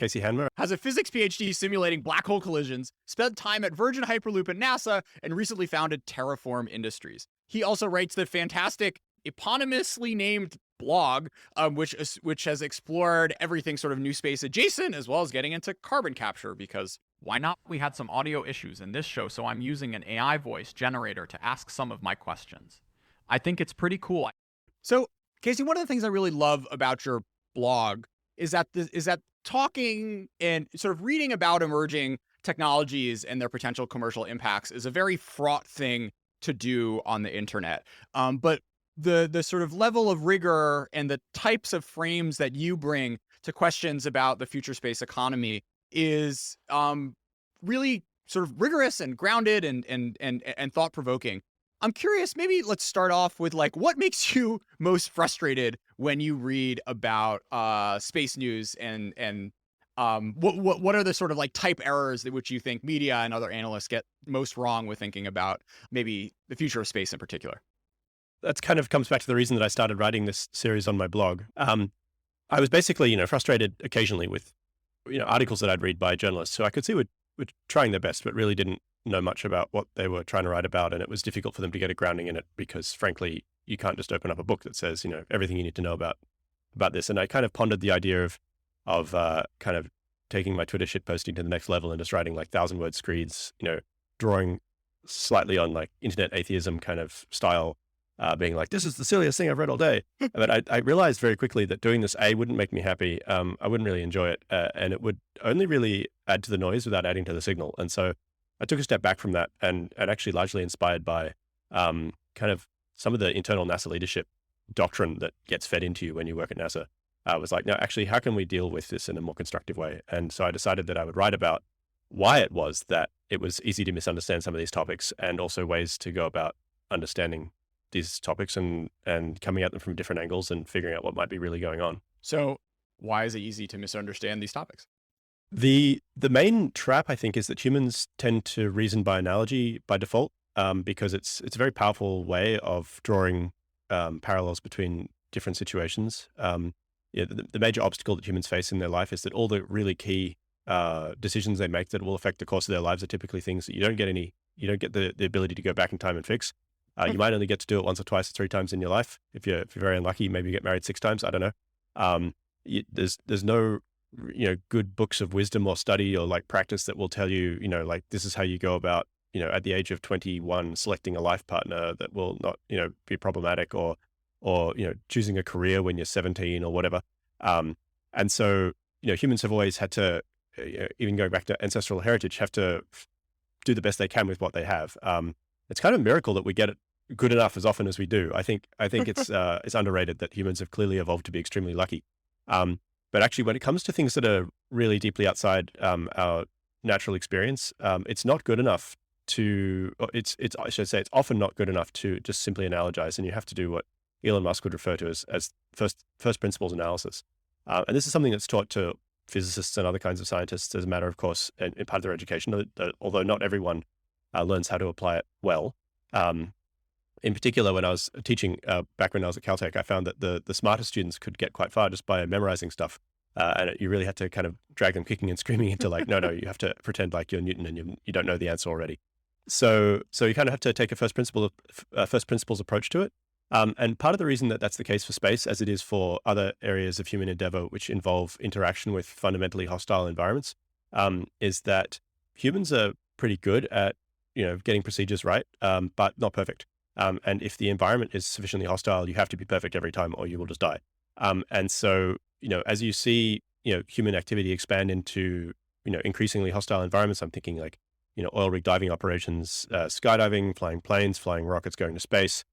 Casey Hanmer. Has a physics PhD simulating black hole collisions, spent time at Virgin Hyperloop at NASA, and recently founded Terraform Industries. He also writes the fantastic eponymously named blog, which has explored everything sort of new space adjacent, as well as getting into carbon capture, because why not? We had some audio issues in this show, so I'm using an AI voice generator to ask some of my questions. I think it's pretty cool. So, Casey, one of the things I really love about your blog is that talking and sort of reading about emerging technologies and their potential commercial impacts is a very fraught thing to do on the internet. But the sort of level of rigor and the types of frames that you bring to questions about the future space economy is really sort of rigorous and grounded and thought provoking. I'm curious, maybe let's start off with like, what makes you most frustrated when you read about space news, and what are the sort of like type errors that which you think media and other analysts get most wrong with thinking about maybe the future of space in particular? That kind of comes back to the reason that I started writing this series on my blog. I was basically, frustrated occasionally with, articles that I'd read by journalists who I could see were trying their best, but really didn't know much about what they were trying to write about. And it was difficult for them to get a grounding in it because, frankly, you can't just open up a book that says, everything you need to know about this. And I kind of pondered the idea of kind of taking my Twitter shit posting to the next level and just writing like 1,000-word screeds, drawing slightly on like internet atheism kind of style, being like, this is the silliest thing I've read all day. But I realized very quickly that doing this, wouldn't make me happy. I wouldn't really enjoy it. And it would only really add to the noise without adding to the signal. And so I took a step back from that and actually largely inspired by kind of some of the internal NASA leadership doctrine that gets fed into you when you work at NASA. Was like, no, actually, how can we deal with this in a more constructive way? And so I decided that I would write about why it was that it was easy to misunderstand some of these topics, and also ways to go about understanding these topics and coming at them from different angles and figuring out what might be really going on. So why is it easy to misunderstand these topics? The main trap, I think, is that humans tend to reason by analogy by default, because it's a very powerful way of drawing parallels between different situations. The major obstacle that humans face in their life is that all the really key decisions they make that will affect the course of their lives are typically things that you don't get the ability to go back in time and fix. You might only get to do it once or twice or 3 times in your life. If you're very unlucky, maybe you get married 6 times. I don't know. There's no good books of wisdom or study or like practice that will tell you, like this is how you go about, at the age of 21, selecting a life partner that will not, be problematic, or choosing a career when you're 17 or whatever. And so, humans have always had to, even going back to ancestral heritage, have to do the best they can with what they have. It's kind of a miracle that we get it good enough as often as we do. I think it's underrated that humans have clearly evolved to be extremely lucky. But actually, when it comes to things that are really deeply outside our natural experience, it's not good enough to. I should say, it's often not good enough to just simply analogize, and you have to do what Elon Musk would refer to as first principles analysis. And this is something that's taught to physicists and other kinds of scientists as a matter of course, and part of their education, although not everyone learns how to apply it well. In particular, when I was teaching back when I was at Caltech, I found that the smartest students could get quite far just by memorizing stuff. And you really had to kind of drag them kicking and screaming into like, no, you have to pretend like you're Newton and you don't know the answer already. So you kind of have to take a first principles approach to it. And part of the reason that that's the case for space, as it is for other areas of human endeavor, which involve interaction with fundamentally hostile environments, is that humans are pretty good at, getting procedures right, but not perfect. And if the environment is sufficiently hostile, you have to be perfect every time or you will just die. And so, as you see, human activity expand into, increasingly hostile environments, I'm thinking like, oil rig diving operations, skydiving, flying planes, flying rockets, going to space,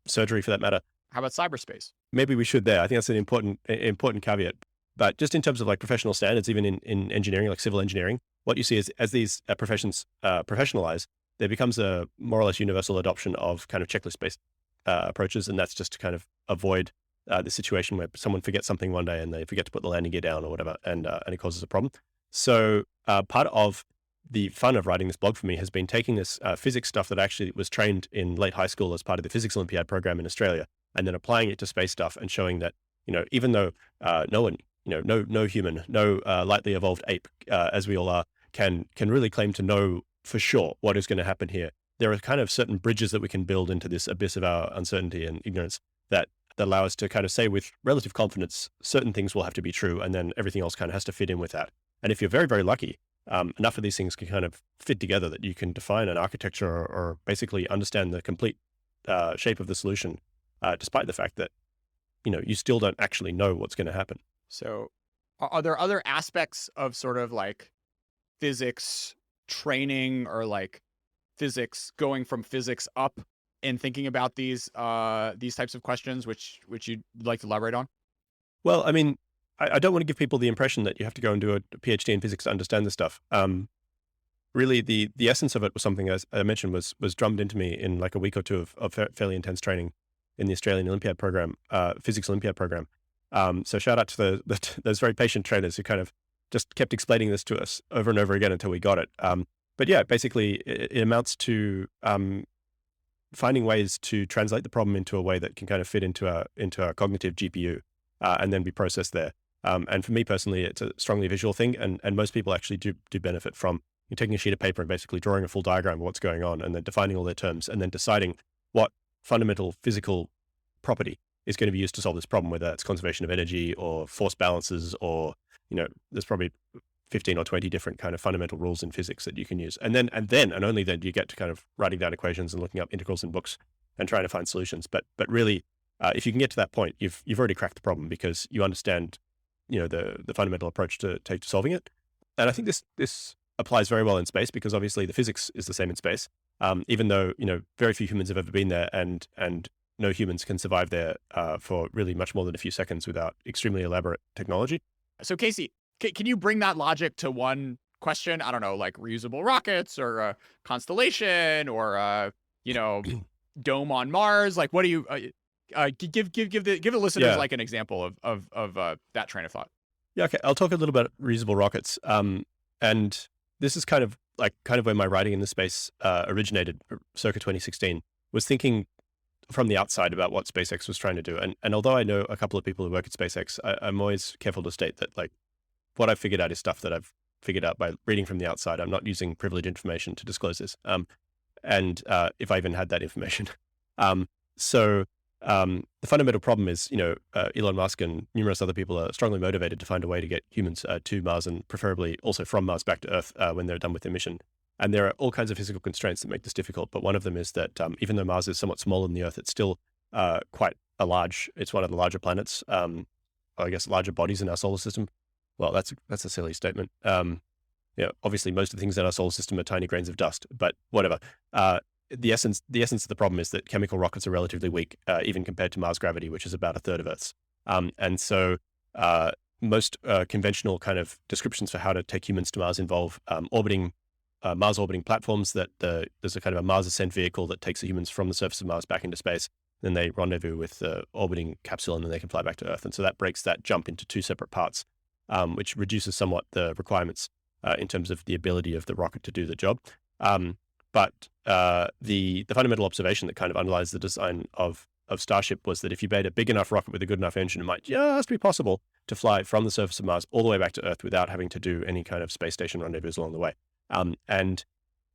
surgery for that matter. How about cyberspace? Maybe we should there. I think that's an important caveat. But just in terms of like professional standards, even in engineering, like civil engineering, what you see is as these professions professionalize, there becomes a more or less universal adoption of kind of checklist-based approaches. And that's just to kind of avoid the situation where someone forgets something one day and they forget to put the landing gear down or whatever, and it causes a problem. So part of the fun of writing this blog for me has been taking this physics stuff that actually was trained in late high school as part of the Physics Olympiad program in Australia, and then applying it to space stuff and showing that, even though no one no human, no lightly evolved ape, as we all are, can really claim to know for sure what is going to happen here. There are kind of certain bridges that we can build into this abyss of our uncertainty and ignorance that allow us to kind of say with relative confidence certain things will have to be true, and then everything else kind of has to fit in with that. And if you're very, very lucky, enough of these things can kind of fit together that you can define an architecture or basically understand the complete shape of the solution, despite the fact that you still don't actually know what's going to happen. So, are there other aspects of sort of like physics training or like physics going from physics up in thinking about these types of questions, which you'd like to elaborate on? Well, I mean, I don't want to give people the impression that you have to go and do a PhD in physics to understand this stuff. Really, the essence of it was something, as I mentioned, was drummed into me in like a week or two of fairly intense training in the Australian Olympiad program, physics Olympiad program. So shout out to those very patient trainers who kind of just kept explaining this to us over and over again until we got it. But yeah, basically, it amounts to finding ways to translate the problem into a way that can kind of fit into our cognitive GPU, and then be processed there. And for me personally, it's a strongly visual thing, and most people actually do benefit from taking a sheet of paper and basically drawing a full diagram of what's going on, and then defining all their terms, and then deciding what fundamental physical property is going to be used to solve this problem, whether it's conservation of energy or force balances, or there's probably 15 or 20 different kind of fundamental rules in physics that you can use. And only then do you get to kind of writing down equations and looking up integrals in books and trying to find solutions. But really, if you can get to that point, you've already cracked the problem because you understand, the fundamental approach to take to solving it. And I think this applies very well in space because obviously the physics is the same in space. Even though, very few humans have ever been there, and no humans can survive there for really much more than a few seconds without extremely elaborate technology. So Casey, can you bring that logic to one question? I don't know, like reusable rockets or a constellation or dome on Mars. Like, what do you give the listeners like an example of that train of thought? Yeah, okay. I'll talk a little about reusable rockets. And this is kind of where my writing in this space originated, circa 2016. Was thinking from the outside about what SpaceX was trying to do. And although I know a couple of people who work at SpaceX, I'm always careful to state that what I've figured out is stuff that I've figured out by reading from the outside. I'm not using privileged information to disclose this. And if I even had that information. So the fundamental problem is, Elon Musk and numerous other people are strongly motivated to find a way to get humans to Mars, and preferably also from Mars back to Earth when they're done with their mission. And there are all kinds of physical constraints that make this difficult. But one of them is that even though Mars is somewhat smaller than the Earth, it's still it's one of the larger planets, I guess larger bodies in our solar system. Well, that's a silly statement. Obviously most of the things in our solar system are tiny grains of dust, but whatever. The essence of the problem is that chemical rockets are relatively weak, even compared to Mars gravity, which is about a third of Earth's. And so most conventional kind of descriptions for how to take humans to Mars involve Mars orbiting platforms. That there's a kind of a Mars ascent vehicle that takes the humans from the surface of Mars back into space. Then they rendezvous with the orbiting capsule, and then they can fly back to Earth. And so that breaks that jump into two separate parts, which reduces somewhat the requirements in terms of the ability of the rocket to do the job. But the fundamental observation that kind of underlies the design of Starship was that if you made a big enough rocket with a good enough engine, it might just be possible to fly from the surface of Mars all the way back to Earth without having to do any kind of space station rendezvous along the way. And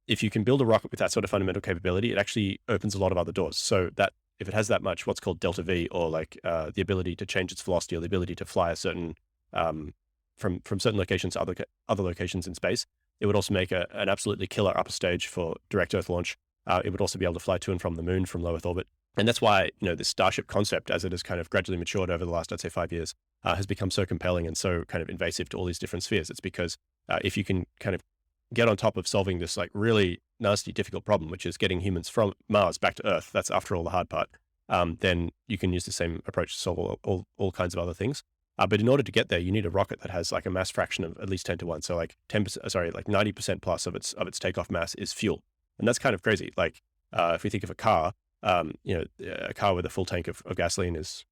if you can build a rocket with that sort of fundamental capability, it actually opens a lot of other doors. So that if it has that much, what's called delta V, or the ability to change its velocity, or the ability to fly a certain from certain locations to other locations in space, it would also make an absolutely killer upper stage for direct Earth launch. It would also be able to fly to and from the moon from low Earth orbit. And that's why, this Starship concept, as it has kind of gradually matured over the last, I'd say 5 years, has become so compelling and so kind of invasive to all these different spheres. It's because if you can kind of get on top of solving this really nasty, difficult problem, which is getting humans from Mars back to Earth, that's after all the hard part, then you can use the same approach to solve all kinds of other things. But in order to get there, you need a rocket that has a mass fraction of at least 10 to 1. So 90% plus of its takeoff mass is fuel. And that's kind of crazy. If we think of a car, a car with a full tank of gasoline is,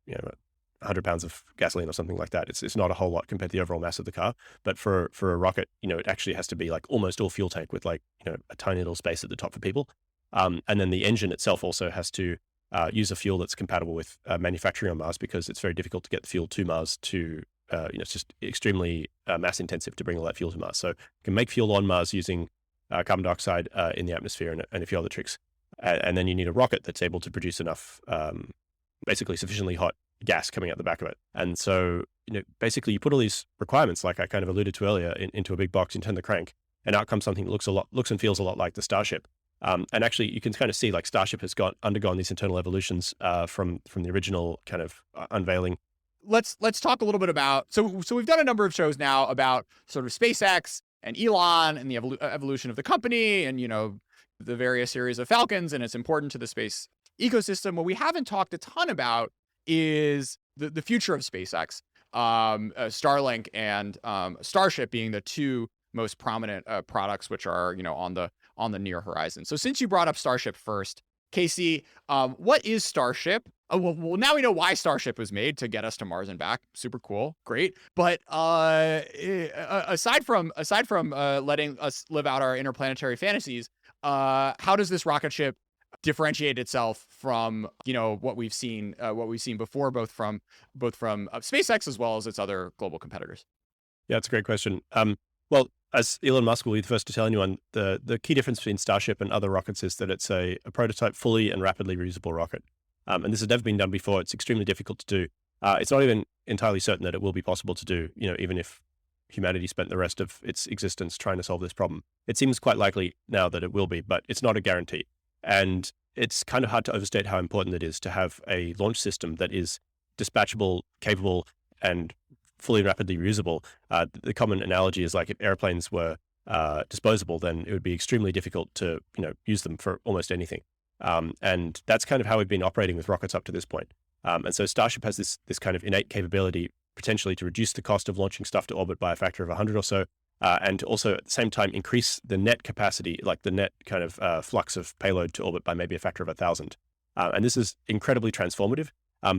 100 pounds of gasoline or something like that. It's not a whole lot compared to the overall mass of the car. But for a rocket, it actually has to be almost all fuel tank with a tiny little space at the top for people. And then the engine itself also has to use a fuel that's compatible with manufacturing on Mars, because it's very difficult to get the fuel to Mars to it's just extremely mass intensive to bring all that fuel to Mars. So you can make fuel on Mars using carbon dioxide in the atmosphere and a few other tricks. And then you need a rocket that's able to produce enough, basically sufficiently hot gas coming out the back of it. And so, basically you put all these requirements, like I kind of alluded to earlier, into a big box and turn the crank, and out comes something that looks and feels a lot like the Starship. And actually, you can kind of see like Starship has undergone these internal evolutions from the original kind of unveiling. Let's talk a little bit about so we've done a number of shows now about sort of SpaceX and Elon and the evolution of the company, and the various series of Falcons, and it's important to the space ecosystem. What we haven't talked a ton about is the future of SpaceX, Starlink and Starship being the two most prominent products, which are on the near horizon. So since you brought up Starship first, Casey, what is Starship? Well, now we know why Starship was made, to get us to Mars and back. Super cool, great. But aside from letting us live out our interplanetary fantasies, how does this rocket ship differentiate itself from what we've seen before, both from SpaceX as well as its other global competitors? Yeah, it's a great question. Well, as Elon Musk will be the first to tell anyone, the key difference between Starship and other rockets is that it's a prototype, fully and rapidly reusable rocket. And this has never been done before. It's extremely difficult to do. It's not even entirely certain that it will be possible to do, even if humanity spent the rest of its existence trying to solve this problem. It seems quite likely now that it will be, but it's not a guarantee. And it's kind of hard to overstate how important it is to have a launch system that is dispatchable, capable, and fully and rapidly reusable. The common analogy is like if airplanes were disposable, then it would be extremely difficult to use them for almost anything. And that's kind of how we've been operating with rockets up to this point. And so Starship has this kind of innate capability potentially to reduce the cost of launching stuff to orbit by a factor of 100 or so, and to also at the same time increase the net capacity, like the net kind of flux of payload to orbit by maybe a factor of 1,000. And this is incredibly transformative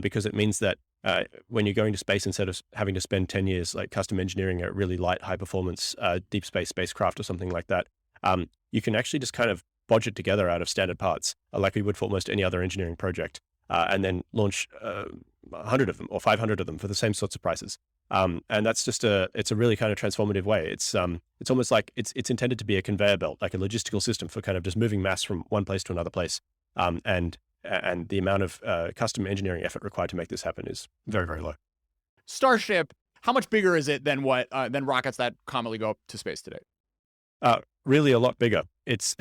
because it means that when you're going to space, instead of having to spend 10 years like custom engineering a really light, high performance deep space spacecraft or something like that, you can actually just kind of bodge it together out of standard parts, like we would for almost any other engineering project, and then launch 100 of them or 500 of them for the same sorts of prices. And that's just it's a really kind of transformative way. It's almost like it's intended to be a conveyor belt, like a logistical system for kind of just moving mass from one place to another place. And the amount of custom engineering effort required to make this happen is very, very low. Starship, how much bigger is it than rockets that commonly go up to space today? Really a lot bigger. It's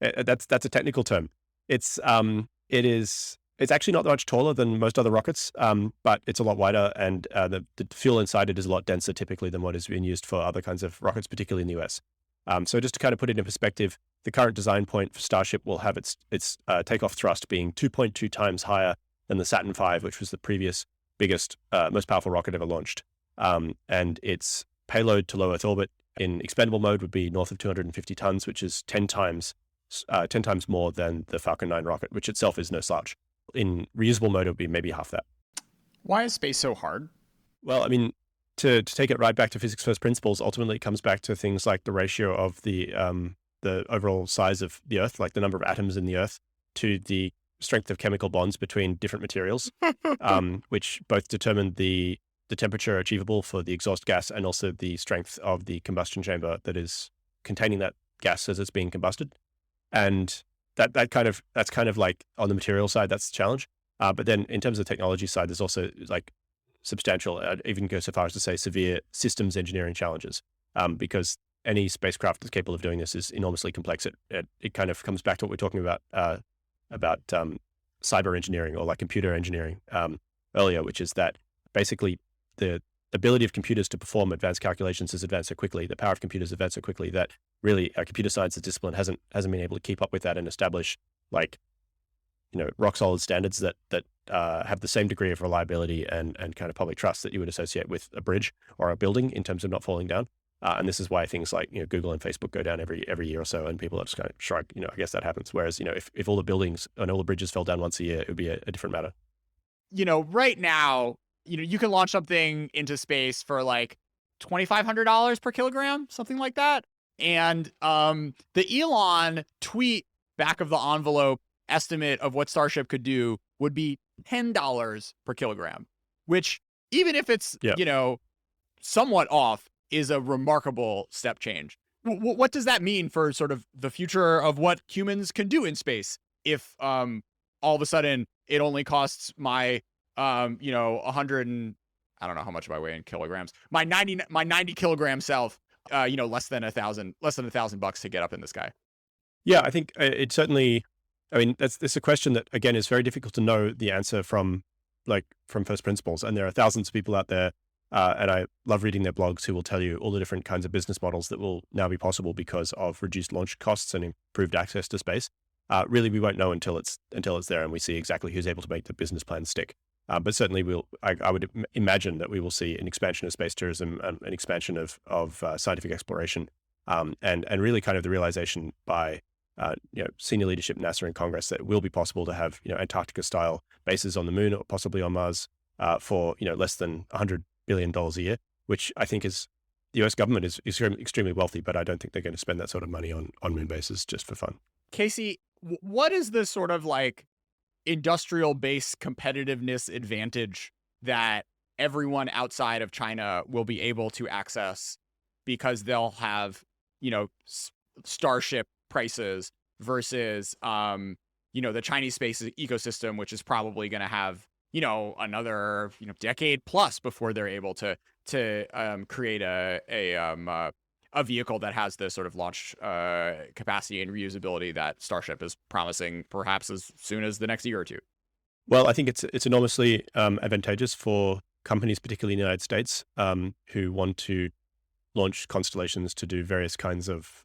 that's a technical term. It's actually not much taller than most other rockets, but it's a lot wider, and the fuel inside it is a lot denser typically than what is being used for other kinds of rockets, particularly in the US. So just to kind of put it in perspective, the current design point for Starship will have its takeoff thrust being 2.2 times higher than the Saturn V, which was the previous biggest, most powerful rocket ever launched. And its payload to low Earth orbit in expendable mode would be north of 250 tons, which is 10 times more than the Falcon 9 rocket, which itself is no slouch. In reusable mode, it would be maybe half that. Why is space so hard? Well, I mean, to take it right back to physics first principles, ultimately it comes back to things like the ratio of the overall size of the Earth, like the number of atoms in the Earth, to the strength of chemical bonds between different materials, which both determine the temperature achievable for the exhaust gas and also the strength of the combustion chamber that is containing that gas as it's being combusted. And that's kind of like on the material side, that's the challenge. But then in terms of the technology side, there's also like substantial, I'd even go so far as to say severe systems engineering challenges, because any spacecraft that's capable of doing this is enormously complex. It kind of comes back to what we're talking about cyber engineering or like computer engineering earlier, which is that basically the ability of computers to perform advanced calculations has advanced so quickly, the power of computers advanced so quickly that really computer science as discipline hasn't been able to keep up with that and establish like rock solid standards that have the same degree of reliability and kind of public trust that you would associate with a bridge or a building in terms of not falling down. And this is why things like Google and Facebook go down every year or so, and people are just kind of shrug. I guess that happens. Whereas if all the buildings and all the bridges fell down once a year, it would be a different matter. Right now, you can launch something into space for like $2,500 per kilogram, something like that. And the Elon tweet back of the envelope estimate of what Starship could do would be $10 per kilogram, which even if it's, Yeah. somewhat off, is a remarkable step change. What does that mean for sort of the future of what humans can do in space if all of a sudden it only costs my 100 and I don't know how much I weigh in kilograms. My 90 kilogram self, less than $1,000 to get up in the sky. Yeah, I think it certainly. I mean, that's a question that again is very difficult to know the answer from first principles. And there are thousands of people out there, and I love reading their blogs who will tell you all the different kinds of business models that will now be possible because of reduced launch costs and improved access to space. Really, we won't know until it's there and we see exactly who's able to make the business plan stick. But certainly, I would imagine that we will see an expansion of space tourism, an expansion of scientific exploration, and really kind of the realization by senior leadership in NASA and Congress that it will be possible to have Antarctica-style bases on the moon or possibly on Mars for less than $100 billion a year, which I think is the U.S. government is extremely wealthy, but I don't think they're going to spend that sort of money on moon bases just for fun. Casey, what is the sort of like industrial base competitiveness advantage that everyone outside of China will be able to access because they'll have, Starship prices versus, the Chinese space ecosystem, which is probably going to have, another, decade plus before they're able to create a vehicle that has the sort of launch capacity and reusability that Starship is promising, perhaps as soon as the next year or two. Well, I think it's enormously advantageous for companies, particularly in the United States, who want to launch constellations to do various kinds of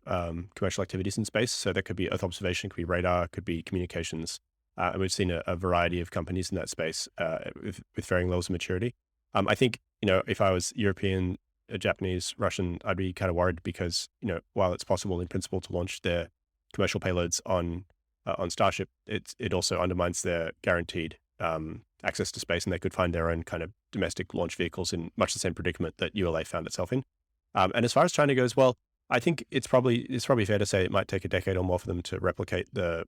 commercial activities in space. So that could be Earth observation, could be radar, could be communications. And we've seen a variety of companies in that space with varying levels of maturity. I think, if I was European, Japanese, Russian, I'd be kind of worried because, while it's possible in principle to launch their commercial payloads on Starship, it also undermines their guaranteed access to space, and they could find their own kind of domestic launch vehicles in much the same predicament that ULA found itself in. And as far as China goes, well, I think it's probably fair to say it might take a decade or more for them to replicate the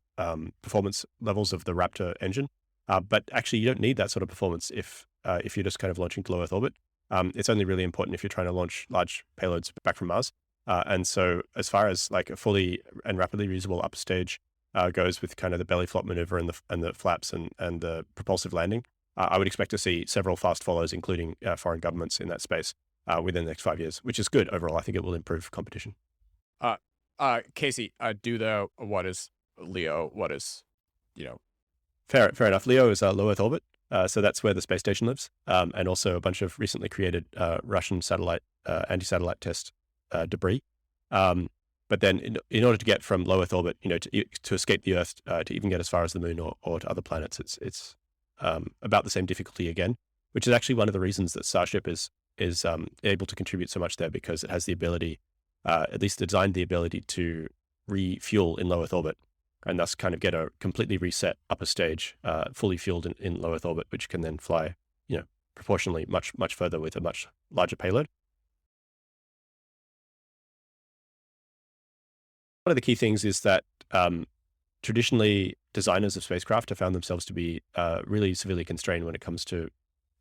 performance levels of the Raptor engine. But actually, you don't need that sort of performance if you're just kind of launching to low Earth orbit. It's only really important if you're trying to launch large payloads back from Mars. And so as far as like a fully and rapidly reusable upper stage goes with kind of the belly flop maneuver and the flaps and the propulsive landing, I would expect to see several fast follows, including foreign governments in that space within the next 5 years, which is good overall. I think it will improve competition. Casey, what is LEO? What is, Fair enough. LEO is low Earth orbit. So that's where the space station lives, and also a bunch of recently created Russian satellite anti-satellite test debris. But then, in order to get from low Earth orbit, to escape the Earth, to even get as far as the Moon or to other planets, it's about the same difficulty again, which is actually one of the reasons that Starship is able to contribute so much there, because it has the ability, at least designed the ability to refuel in low Earth orbit, and thus kind of get a completely reset upper stage, fully fueled in low Earth orbit, which can then fly, proportionally much further with a much larger payload. One of the key things is that traditionally designers of spacecraft have found themselves to be really severely constrained when it comes to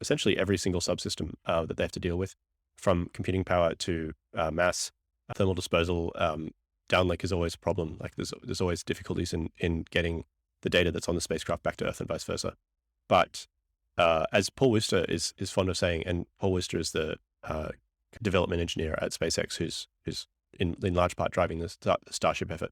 essentially every single subsystem that they have to deal with, from computing power to mass, thermal disposal. Downlink is always a problem. Like there's always difficulties in getting the data that's on the spacecraft back to Earth and vice versa. But as Paul Worcester is fond of saying, and Paul Worcester is the development engineer at SpaceX, who's in large part driving the Starship effort,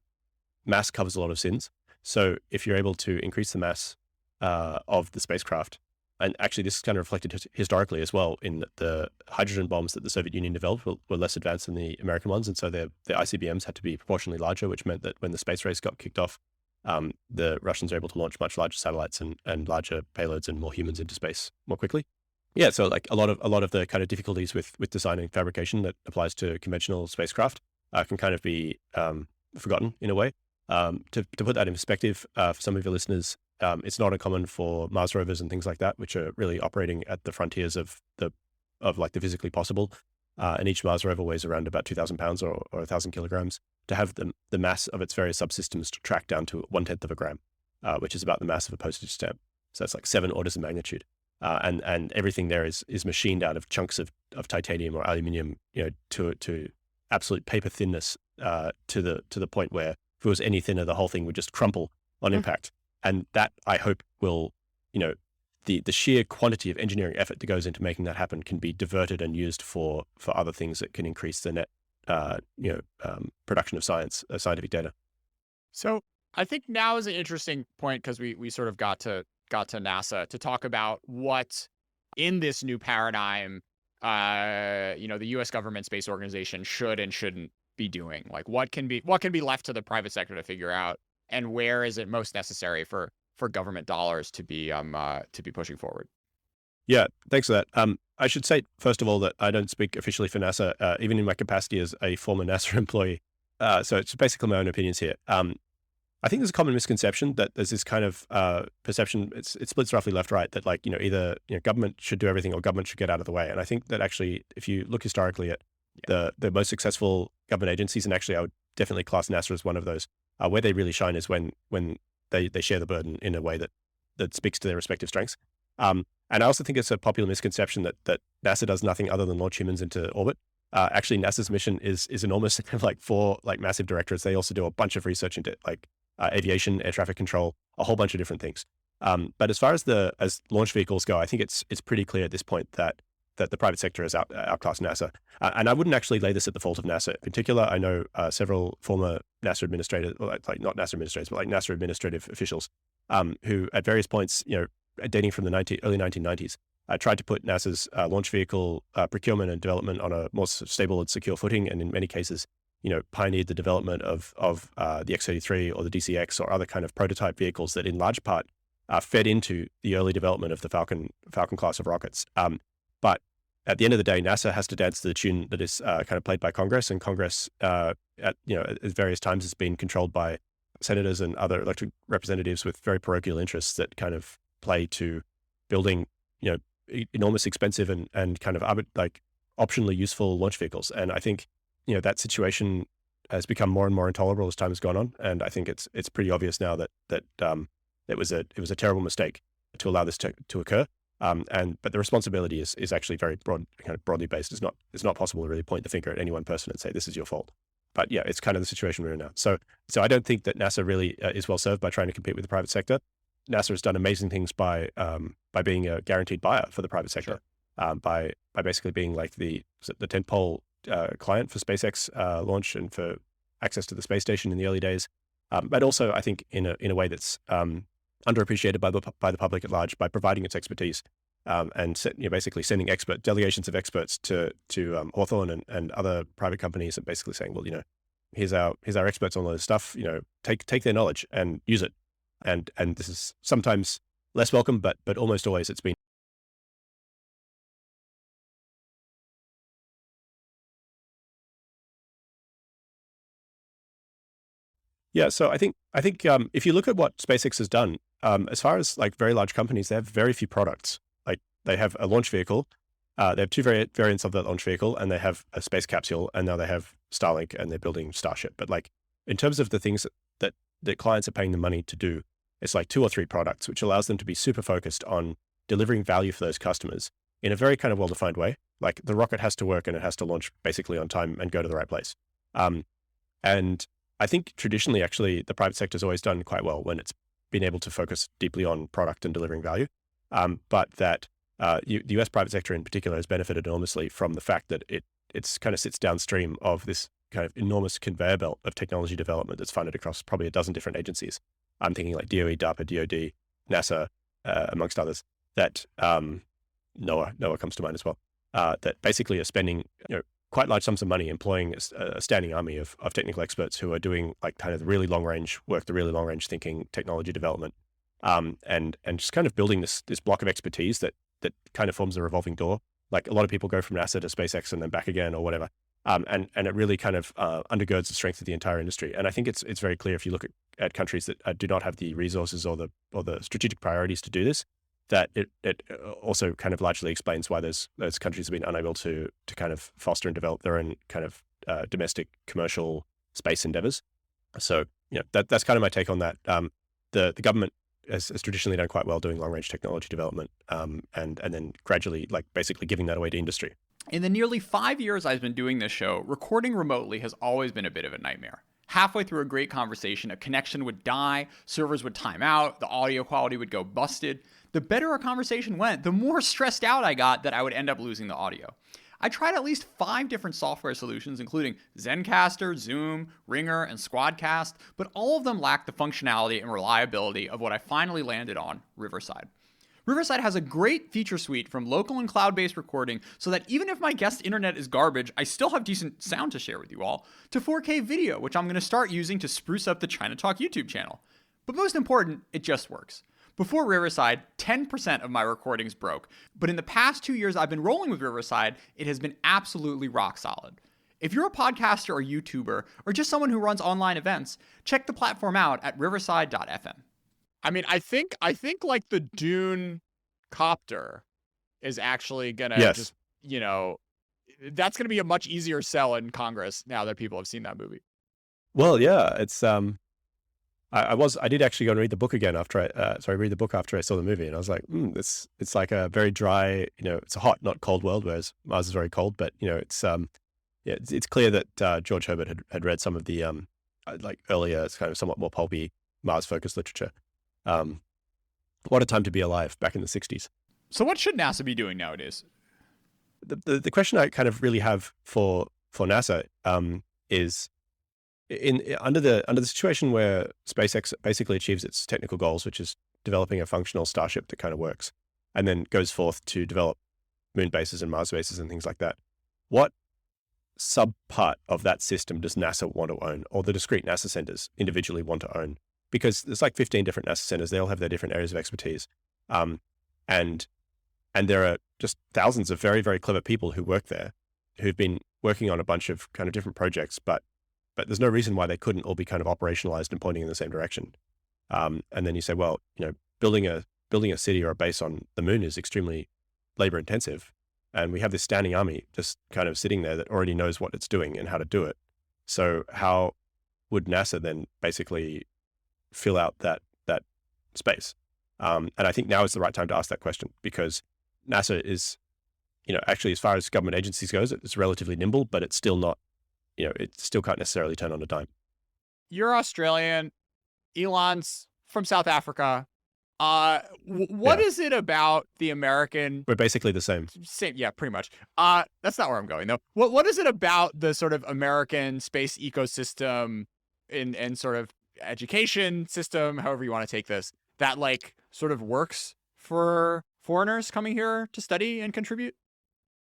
mass covers a lot of sins. So if you're able to increase the mass of the spacecraft, and actually this is kind of reflected historically as well in the hydrogen bombs that the Soviet Union developed were less advanced than the American ones. And so their ICBMs had to be proportionally larger, which meant that when the space race got kicked off, the Russians were able to launch much larger satellites and larger payloads and more humans into space more quickly. Yeah, so like a lot of the kind of difficulties with design and fabrication that applies to conventional spacecraft can kind of be forgotten in a way. To put that in perspective, for some of your listeners, it's not uncommon for Mars rovers and things like that, which are really operating at the frontiers of the physically possible. And each Mars rover weighs around about 2,000 pounds or 1,000 kilograms, to have the mass of its various subsystems tracked down to 1/10 of a gram, which is about the mass of a postage stamp. So that's like 7 orders of magnitude. and everything there is machined out of chunks of titanium or aluminium, to absolute paper thinness, to the point where if it was any thinner, the whole thing would just crumple on impact. And that, I hope, will, the sheer quantity of engineering effort that goes into making that happen can be diverted and used for other things that can increase the net, production of scientific data. So I think now is an interesting point because we sort of got to NASA to talk about what in this new paradigm, the U.S. government space organization should and shouldn't be doing. Like what can be left to the private sector to figure out, and where is it most necessary for government dollars to be pushing forward. Yeah, thanks for that. I should say, first of all, that I don't speak officially for NASA, even in my capacity as a former NASA employee. So it's basically my own opinions here. I think there's a common misconception that there's this kind of perception, it splits roughly left-right, that either government should do everything or government should get out of the way. And I think that actually, if you look historically at the most successful government agencies, and actually I would definitely class NASA as one of those, where they really shine is when they share the burden in a way that speaks to their respective strengths. And I also think it's a popular misconception that NASA does nothing other than launch humans into orbit. Actually, NASA's mission is enormous. Like 4 massive directorates. They also do a bunch of research into aviation, air traffic control, a whole bunch of different things. But as far as launch vehicles go, I think it's pretty clear at this point that the private sector has outclassed NASA. And I wouldn't actually lay this at the fault of NASA in particular. I know several former NASA administrators, or not NASA administrators, but NASA administrative officials, who at various points, dating from the early 1990s, tried to put NASA's launch vehicle procurement and development on a more stable and secure footing, and in many cases, pioneered the development of the X-33 or the DCX or other kind of prototype vehicles that in large part fed into the early development of the Falcon class of rockets. But at the end of the day, NASA has to dance to the tune that is kind of played by Congress, and Congress at various times has been controlled by senators and other elected representatives with very parochial interests that kind of play to building, enormous, expensive and kind of optionally useful launch vehicles. And I think, that situation has become more and more intolerable as time has gone on. And I think it's pretty obvious now that it was a terrible mistake to allow this to occur. But the responsibility is actually very broadly based. It's not possible to really point the finger at any one person and say, this is your fault. But yeah, it's kind of the situation we're in now. So I don't think that NASA really is well served by trying to compete with the private sector. NASA has done amazing things by being a guaranteed buyer for the private sector, by basically being like the tentpole client for SpaceX launch and for access to the space station in the early days. But also, I think in a way that's underappreciated by the public at large, by providing its expertise and basically sending delegations of experts to Hawthorne and other private companies, and basically saying, well, here's our experts on all this stuff. Take their knowledge and use it. And this is sometimes less welcome, but almost always it's been. Yeah, so I think if you look at what SpaceX has done, as far as very large companies, they have very few products. Like they have a launch vehicle, they have 2 variants of that launch vehicle, and they have a space capsule, and now they have Starlink, and they're building Starship. But in terms of the things that clients are paying the money to do, it's 2 or 3 products, which allows them to be super focused on delivering value for those customers in a very kind of well-defined way. Like the rocket has to work and it has to launch basically on time and go to the right place. And I think traditionally, actually, the private sector has always done quite well when it's been able to focus deeply on product and delivering value. But that the US private sector in particular has benefited enormously from the fact that it's kind of sits downstream of this kind of enormous conveyor belt of technology development that's funded across probably a dozen different agencies. I'm thinking like DOE, DARPA, DOD, NASA, amongst others, that NOAA comes to mind as well, that basically are spending quite large sums of money employing a standing army of technical experts who are doing kind of the really long range work, the really long range thinking, technology development, and just kind of building this block of expertise that kind of forms a revolving door. Like a lot of people go from NASA to SpaceX and then back again or whatever. And it really kind of undergirds the strength of the entire industry. And I think it's very clear if you look at countries that do not have the resources or the strategic priorities to do this, that it also kind of largely explains why those countries have been unable to kind of foster and develop their own kind of domestic commercial space endeavors. So that's kind of my take on that. The government has traditionally done quite well doing long range technology development, and then gradually like basically giving that away to industry. In the nearly 5 years I've been doing this show, recording remotely has always been a bit of a nightmare. Halfway through a great conversation, a connection would die, servers would time out, the audio quality would go busted. The better a conversation went, the more stressed out I got that I would end up losing the audio. I tried at least 5 different software solutions, including Zencaster, Zoom, Ringer, and Squadcast, but all of them lacked the functionality and reliability of what I finally landed on, Riverside. Riverside has a great feature suite from local and cloud-based recording so that even if my guest internet is garbage, I still have decent sound to share with you all, to 4K video, which I'm going to start using to spruce up the China Talk YouTube channel. But most important, it just works. Before Riverside, 10% of my recordings broke, but in the past 2 years I've been rolling with Riverside, it has been absolutely rock solid. If you're a podcaster or YouTuber, or just someone who runs online events, check the platform out at riverside.fm. I mean, I think like the Dune copter is actually gonna just, that's gonna be a much easier sell in Congress now that people have seen that movie. Well, yeah, it's I did actually go and read the book again after read the book after I saw the movie, and I was like, it's like a very dry, it's a hot, not cold world, whereas Mars is very cold. But it's clear that George Herbert had read some of the like earlier, kind of somewhat more pulpy Mars focused literature. What a time to be alive back in the 60s. So what should NASA be doing nowadays? The question I kind of really have for NASA is under the situation where SpaceX basically achieves its technical goals, which is developing a functional starship that kind of works, and then goes forth to develop moon bases and Mars bases and things like that. What subpart of that system does NASA want to own, or the discrete NASA centers individually want to own? Because there's like 15 different NASA centers. They all have their different areas of expertise. And there are just thousands of very, very clever people who work there who've been working on a bunch of kind of different projects, but there's no reason why they couldn't all be kind of operationalized and pointing in the same direction. And then you say, well, building a city or a base on the moon is extremely labor intensive. And we have this standing army just kind of sitting there that already knows what it's doing and how to do it. So how would NASA then basically fill out that space? And I think now is the right time to ask that question, because NASA is, actually, as far as government agencies goes, it's relatively nimble, but it's still not, it still can't necessarily turn on a dime. You're Australian. Elon's from South Africa. What is it about the American? We're basically the same. Yeah, pretty much. That's not where I'm going though. What is it about the sort of American space ecosystem and sort of education system, however you want to take this, that like sort of works for foreigners coming here to study and contribute?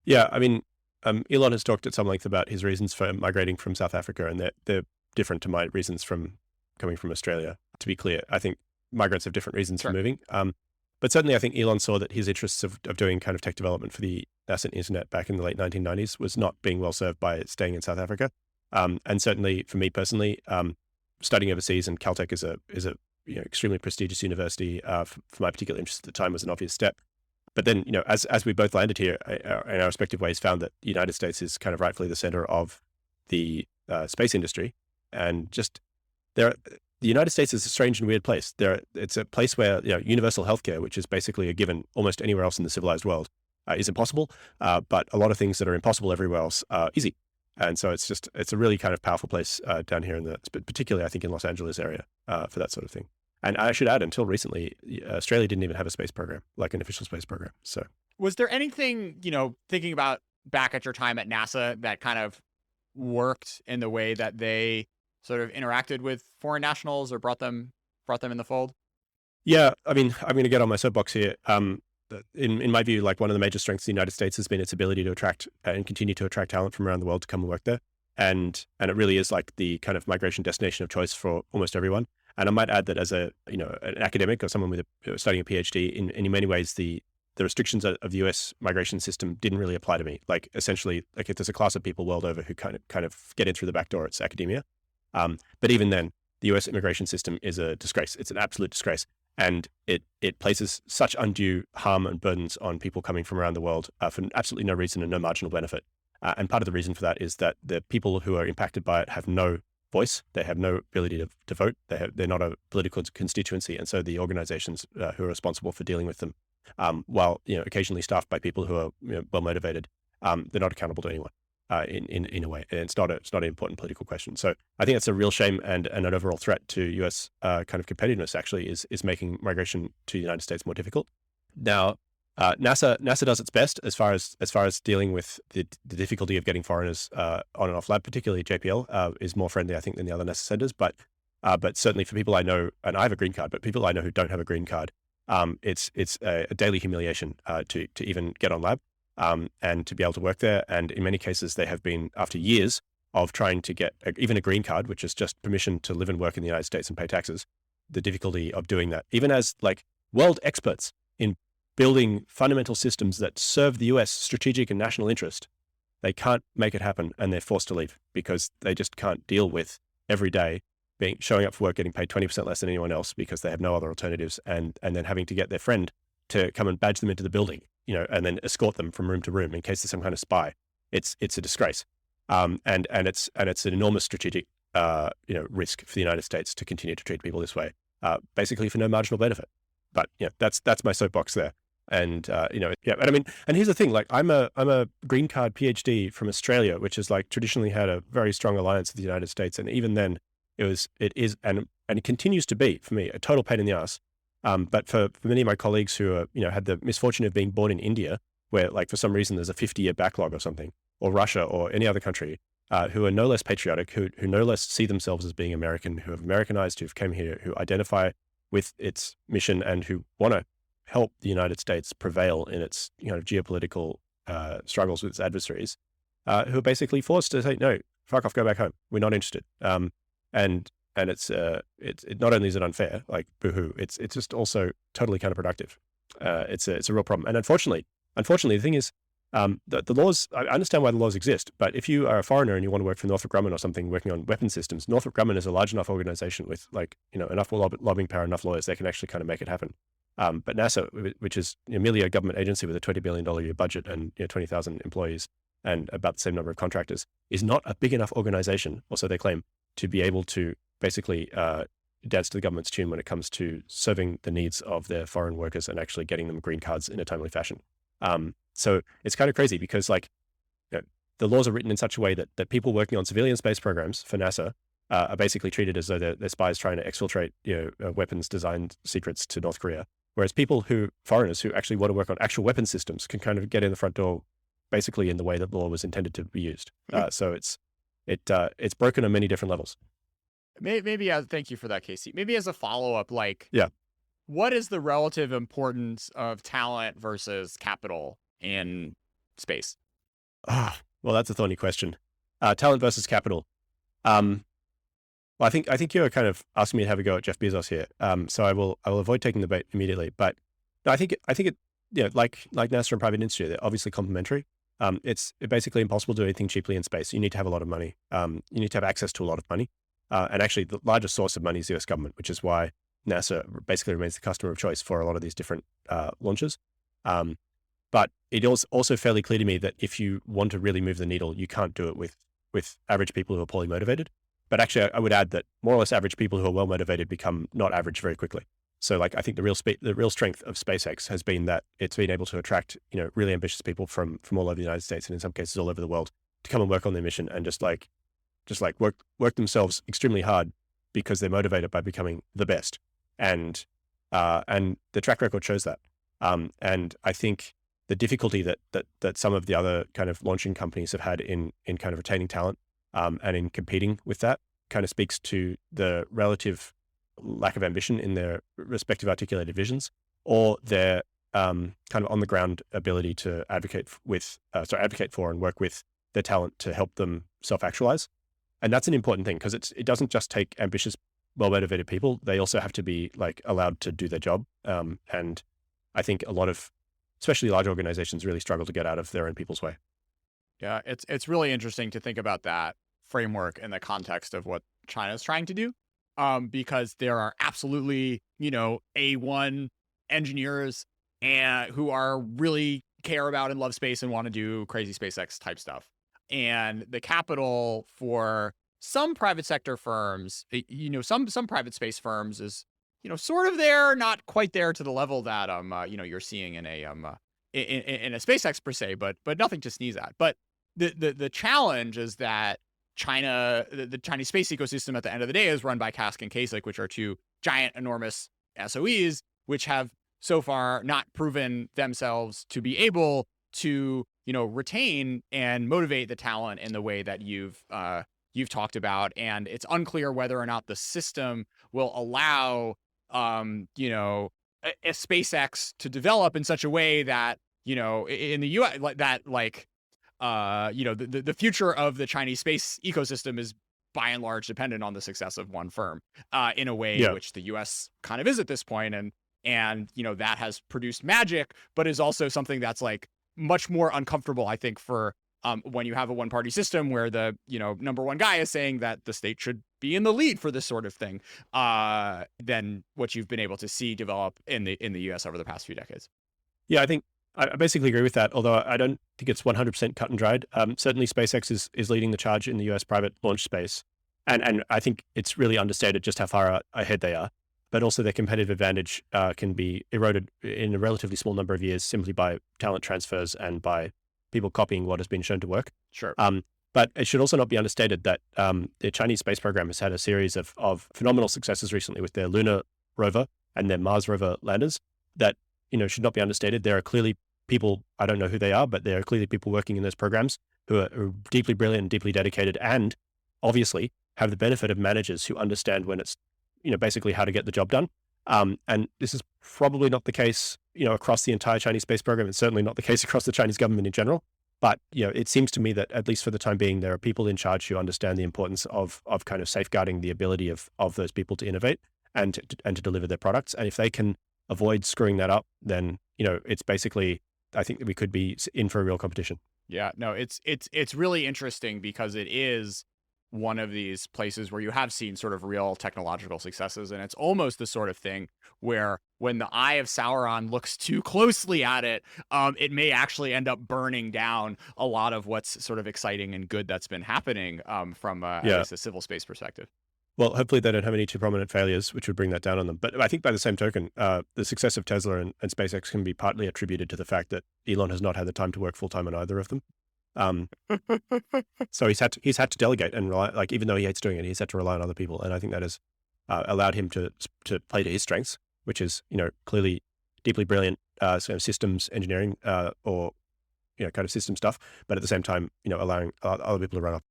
Yeah, I mean, Elon has talked at some length about his reasons for migrating from South Africa, and they're different to my reasons from coming from Australia. To be clear, I think migrants have different reasons for moving. But certainly I think Elon saw that his interests of doing kind of tech development for the nascent internet back in the late 1990s was not being well served by staying in South Africa. And certainly for me personally, studying overseas, and Caltech is a extremely prestigious university for my particular interest at the time, was an obvious step. But then, as we both landed here in our respective ways, found that the United States is kind of rightfully the center of the space industry. And just the United States is a strange and weird place. It's a place where universal healthcare, which is basically a given almost anywhere else in the civilized world, is impossible. But a lot of things that are impossible everywhere else are easy. And so it's a really kind of powerful place down here particularly I think in Los Angeles area for that sort of thing. And I should add, until recently, Australia didn't even have a space program, like an official space program. So was there anything, thinking about back at your time at NASA, that kind of worked in the way that they sort of interacted with foreign nationals or brought them in the fold? Yeah, I mean, I'm going to get on my soapbox here. In my view, like one of the major strengths of the United States has been its ability to attract and continue to attract talent from around the world to come and work there. And it really is like the kind of migration destination of choice for almost everyone. And I might add that as an academic or someone with studying a PhD, in many ways, the restrictions of the US migration system didn't really apply to me. Like essentially, like if there's a class of people world over who kind of get in through the back door, it's academia. But even then, the US immigration system is a disgrace. It's an absolute disgrace. And it places such undue harm and burdens on people coming from around the world for absolutely no reason and no marginal benefit. And part of the reason for that is that the people who are impacted by it have no voice. They have no ability to vote. They're not a political constituency. And so the organizations who are responsible for dealing with them, while occasionally staffed by people who are well motivated, they're not accountable to anyone in a way. And it's not an important political question. So I think that's a real shame and an overall threat to U.S. Kind of competitiveness. Actually, is making migration to the United States more difficult. Now, NASA does its best as far as dealing with the difficulty of getting foreigners on and off lab. Particularly JPL is more friendly, I think, than the other NASA centers. But certainly for people I know, and I have a green card, but people I know who don't have a green card, it's a daily humiliation to even get on lab and to be able to work there. And in many cases, they have been, after years of trying to get even a green card, which is just permission to live and work in the United States and pay taxes, the difficulty of doing that, even as like world experts in building fundamental systems that serve the US strategic and national interest, they can't make it happen and they're forced to leave because they just can't deal with every day showing up for work, getting paid 20% less than anyone else because they have no other alternatives, and then having to get their friend to come and badge them into the building, and then escort them from room to room in case there's some kind of spy. It's a disgrace. And it's an enormous strategic risk for the United States to continue to treat people this way, basically for no marginal benefit. But that's my soapbox there. And and I mean, and here's the thing: like, I'm a green card PhD from Australia, which has like traditionally had a very strong alliance with the United States, and even then, it is, and it continues to be for me a total pain in the ass. But for many of my colleagues who are had the misfortune of being born in India, where like for some reason there's a 50-year backlog or something, or Russia or any other country, who are no less patriotic, who no less see themselves as being American, who have Americanized, who've came here, who identify with its mission, and who want to help the United States prevail in its geopolitical struggles with its adversaries, who are basically forced to say, no, fuck off, go back home. We're not interested. And it's not only is it unfair, like boohoo, it's just also totally counterproductive. It's a real problem. And unfortunately, the thing is, the laws, I understand why the laws exist, but if you are a foreigner and you want to work for Northrop Grumman or something working on weapon systems, Northrop Grumman is a large enough organization with enough lobbying power, enough lawyers, they can actually kind of make it happen. But NASA, which is merely a government agency with a $20 billion a year budget and 20,000 employees and about the same number of contractors, is not a big enough organization, or so they claim, to be able to basically dance to the government's tune when it comes to serving the needs of their foreign workers and actually getting them green cards in a timely fashion. So it's kind of crazy because the laws are written in such a way that people working on civilian space programs for NASA are basically treated as though they're spies trying to exfiltrate weapons design secrets to North Korea. Whereas foreigners who actually want to work on actual weapon systems can kind of get in the front door basically in the way that the law was intended to be used. So it's broken on many different levels. Maybe thank you for that, Casey. Maybe as a follow-up, Yeah. what is the relative importance of talent versus capital in space? Well, that's a thorny question. Talent versus capital. Well, I think you're kind of asking me to have a go at Jeff Bezos here. So I will avoid taking the bait immediately. But no, I think it like NASA and private industry, they're obviously complementary. It's basically impossible to do anything cheaply in space. You need to have a lot of money. You need to have access to a lot of money. And actually, the largest source of money is the US government, which is why NASA basically remains the customer of choice for a lot of these different launches. But it is also fairly clear to me that if you want to really move the needle, you can't do it with average people who are poorly motivated. But actually, I would add that more or less average people who are well motivated become not average very quickly. So I think the real strength of SpaceX has been that it's been able to attract really ambitious people from all over the United States and in some cases all over the world to come and work on their mission and just work themselves extremely hard because they're motivated by becoming the best. And the track record shows that. And I think the difficulty that some of the other kind of launching companies have had in kind of retaining talent and in competing with that kind of speaks to the relative lack of ambition in their respective articulated visions or their kind of on the ground ability to advocate for and work with their talent to help them self-actualize. And that's an important thing because it doesn't just take ambitious, well-motivated people. They also have to be allowed to do their job. And I think a lot of, especially large organizations, really struggle to get out of their own people's way. Yeah, it's really interesting to think about that framework in the context of what China's trying to do, because there are absolutely, A1 engineers who are really care about and love space and want to do crazy SpaceX type stuff. And the capital for some private sector firms, some private space firms is, sort of there, not quite there to the level that you're seeing in a SpaceX per se, but nothing to sneeze at. But the challenge is that the Chinese space ecosystem at the end of the day is run by Kask and Kasich, which are two giant, enormous SOEs, which have so far not proven themselves to be able to, retain and motivate the talent in the way that you've talked about. And it's unclear whether or not the system will allow, a SpaceX to develop in such a way that, in the US, the future of the Chinese space ecosystem is by and large dependent on the success of one firm, in a way which the US kind of is at this point. And that has produced magic, but is also something that's like much more uncomfortable, I think, for when you have a one-party system where the number one guy is saying that the state should be in the lead for this sort of thing, than what you've been able to see develop in the US over the past few decades. Yeah, I think I basically agree with that, although I don't think it's 100% cut and dried. Certainly SpaceX is leading the charge in the US private launch space. And I think it's really understated just how far ahead they are. But also their competitive advantage can be eroded in a relatively small number of years simply by talent transfers and by people copying what has been shown to work. Sure. But it should also not be understated that the Chinese space program has had a series of phenomenal successes recently with their lunar rover and their Mars rover landers that, should not be understated. There are clearly people, I don't know who they are, but there are clearly people working in those programs who are deeply brilliant and deeply dedicated, and obviously have the benefit of managers who understand when it's, basically how to get the job done. And this is probably not the case, across the entire Chinese space program. It's certainly not the case across the Chinese government in general. But, it seems to me that at least for the time being, there are people in charge who understand the importance of kind of safeguarding the ability of those people to innovate and to deliver their products. And if they can avoid screwing that up, then, it's basically, I think that we could be in for a real competition. Yeah, no, it's really interesting because it is one of these places where you have seen sort of real technological successes. And it's almost the sort of thing where when the eye of Sauron looks too closely at it, it may actually end up burning down a lot of what's sort of exciting and good that's been happening from at least a civil space perspective. Well, hopefully they don't have any too prominent failures, which would bring that down on them. But I think by the same token, the success of Tesla and SpaceX can be partly attributed to the fact that Elon has not had the time to work full time on either of them. So he's had to delegate and rely, like, even though he hates doing it, he's had to rely on other people. And I think that has allowed him to play to his strengths, which is, clearly deeply brilliant sort of systems engineering or, kind of system stuff. But at the same time, allowing other people to run up.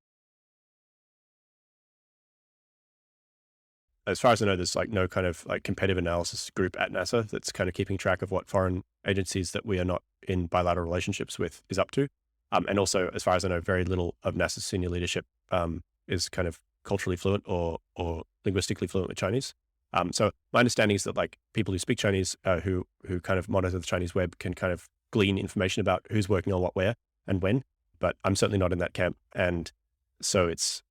As far as I know, there's like no kind of like competitive analysis group at NASA that's kind of keeping track of what foreign agencies that we are not in bilateral relationships with is up to. And also, as far as I know, very little of NASA's senior leadership is kind of culturally fluent or linguistically fluent with Chinese. So my understanding is that like people who speak Chinese, who kind of monitor the Chinese web, can kind of glean information about who's working on what, where, and when. But I'm certainly not in that camp, and so it's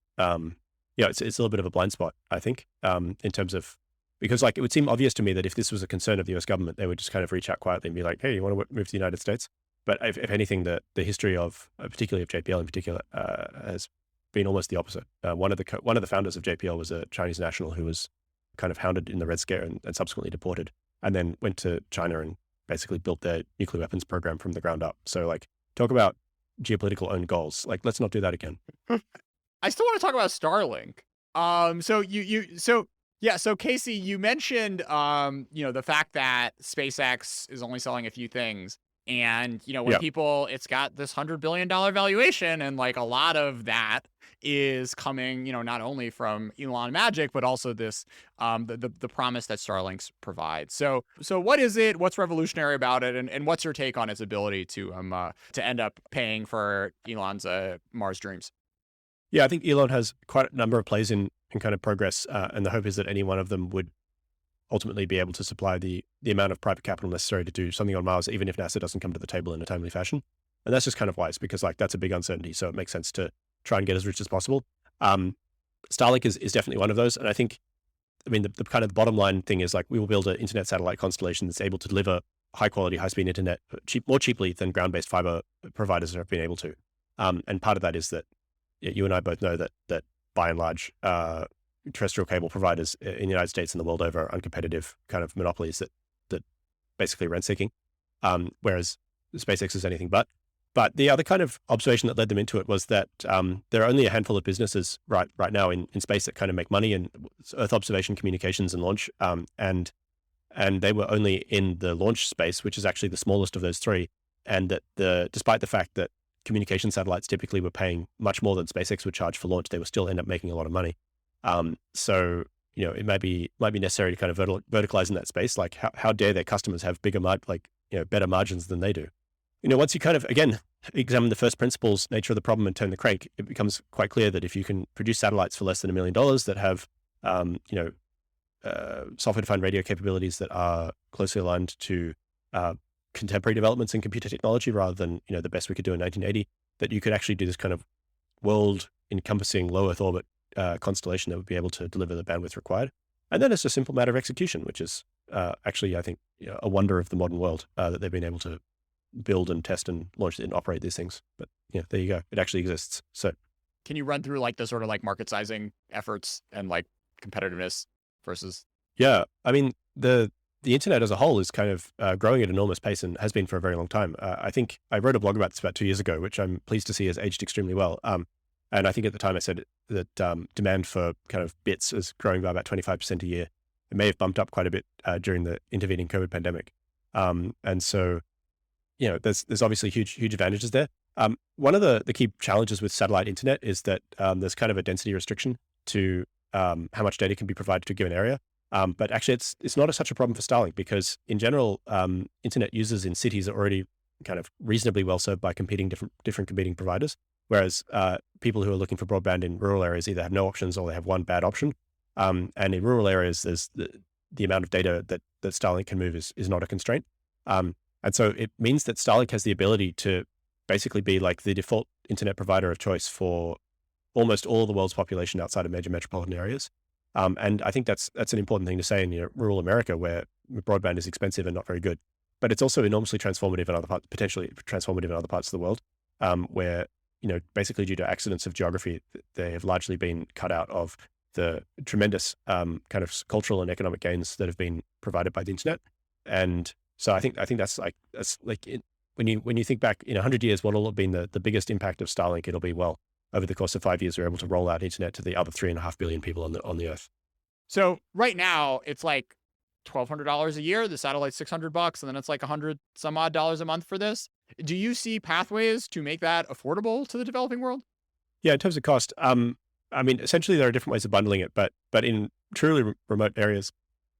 it's a little bit of a blind spot, I think, in terms of, because like it would seem obvious to me that if this was a concern of the US government, they would just kind of reach out quietly and be like, hey, you want to move to the United States? But if anything, the history of, particularly of JPL in particular, has been almost the opposite. One of the founders of JPL was a Chinese national who was kind of hounded in the Red Scare and subsequently deported, and then went to China and basically built their nuclear weapons program from the ground up. So like, talk about geopolitical own goals. Like, let's not do that again. I still want to talk about Starlink. So Casey, you mentioned the fact that SpaceX is only selling a few things. And, when people, it's got this $100 billion valuation, and like a lot of that is coming, not only from Elon magic, but also this, the promise that Starlinks provides. So what is it? What's revolutionary about it? And what's your take on its ability to end up paying for Elon's Mars dreams? Yeah, I think Elon has quite a number of plays in kind of progress. And the hope is that any one of them would ultimately be able to supply the amount of private capital necessary to do something on Mars, even if NASA doesn't come to the table in a timely fashion. And that's just kind of wise, because like that's a big uncertainty. So it makes sense to try and get as rich as possible. Starlink is definitely one of those. And I think, the kind of the bottom line thing is like, we will build an internet satellite constellation that's able to deliver high quality, high speed internet more cheaply than ground-based fiber providers have been able to. And part of that is that you and I both know that by and large, terrestrial cable providers in the United States and the world over, uncompetitive kind of monopolies that basically rent seeking, whereas SpaceX is anything but. But the other kind of observation that led them into it was that there are only a handful of businesses right now in space that kind of make money in Earth observation, communications, and launch. And they were only in the launch space, which is actually the smallest of those three. And that despite the fact that communication satellites typically were paying much more than SpaceX would charge for launch, they would still end up making a lot of money. So it might be necessary to kind of verticalize in that space. Like how dare their customers have better margins than they do? Once you kind of, again, examine the first principles nature of the problem and turn the crank, it becomes quite clear that if you can produce satellites for less than $1 million that have, software-defined radio capabilities that are closely aligned to contemporary developments in computer technology rather than, the best we could do in 1980, that you could actually do this kind of world-encompassing low Earth orbit constellation that would be able to deliver the bandwidth required. And then it's a simple matter of execution, which is actually, I think, a wonder of the modern world that they've been able to build and test and launch and operate these things. But there you go. It actually exists. So can you run through like the sort of like market sizing efforts and like competitiveness versus? Yeah, I mean, the internet as a whole is kind of growing at an enormous pace and has been for a very long time. I think I wrote a blog about this about 2 years ago, which I'm pleased to see has aged extremely well. And I think at the time I said that demand for kind of bits is growing by about 25% a year. It may have bumped up quite a bit during the intervening COVID pandemic. And so, there's obviously huge advantages there. One of the key challenges with satellite internet is that there's kind of a density restriction to how much data can be provided to a given area. But actually, it's not such a problem for Starlink because in general, internet users in cities are already kind of reasonably well served by different competing providers. Whereas people who are looking for broadband in rural areas either have no options or they have one bad option. And in rural areas, there's the amount of data that Starlink can move is not a constraint. And so it means that Starlink has the ability to basically be like the default internet provider of choice for almost all of the world's population outside of major metropolitan areas. And I think that's an important thing to say in rural America where broadband is expensive and not very good. But it's also enormously transformative in other parts, potentially transformative in other parts of the world, where basically due to accidents of geography, they have largely been cut out of the tremendous kind of cultural and economic gains that have been provided by the internet. And so I think that's when you think back in 100 years, what will have been the biggest impact of Starlink? It'll be, well, over the course of 5 years, we're able to roll out internet to the other 3.5 billion people on the Earth. So right now it's like $1,200 a year. The satellite's $600, and then it's like $100 some odd a month for this. Do you see pathways to make that affordable to the developing world? Yeah, in terms of cost, I mean, essentially there are different ways of bundling it, but in truly remote areas,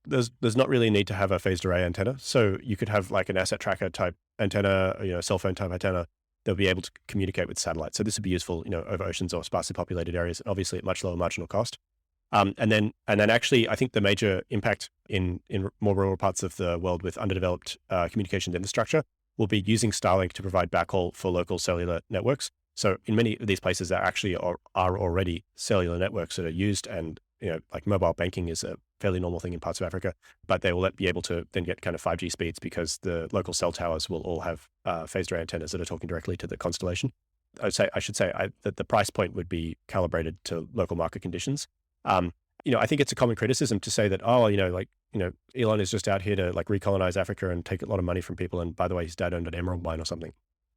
there's not really a need to have a phased array antenna. So you could have like an asset tracker type antenna, a cell phone type antenna that'll be able to communicate with satellites. So this would be useful, over oceans or sparsely populated areas, obviously at much lower marginal cost. And then actually, I think the major impact in more rural parts of the world with underdeveloped communications infrastructure will be using Starlink to provide backhaul for local cellular networks. So in many of these places, there actually are already cellular networks that are used, and like mobile banking is a fairly normal thing in parts of Africa, but they will be able to then get kind of 5G speeds because the local cell towers will all have phased array antennas that are talking directly to the constellation. I should say that the price point would be calibrated to local market conditions. I think it's a common criticism to say that, Elon is just out here to like recolonize Africa and take a lot of money from people. And by the way, his dad owned an emerald mine or something.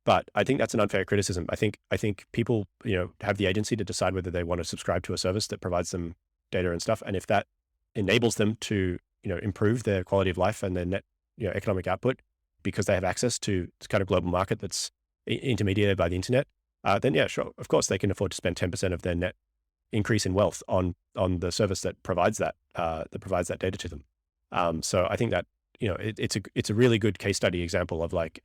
But I think that's an unfair criticism. I think people, have the agency to decide whether they want to subscribe to a service that provides them data and stuff. And if that enables them to, improve their quality of life and their net, economic output because they have access to this kind of global market that's intermediated by the internet, then yeah, sure. Of course, they can afford to spend 10% of their net increase in wealth on the service that provides that data to them. So I think that, it's a really good case study example of like,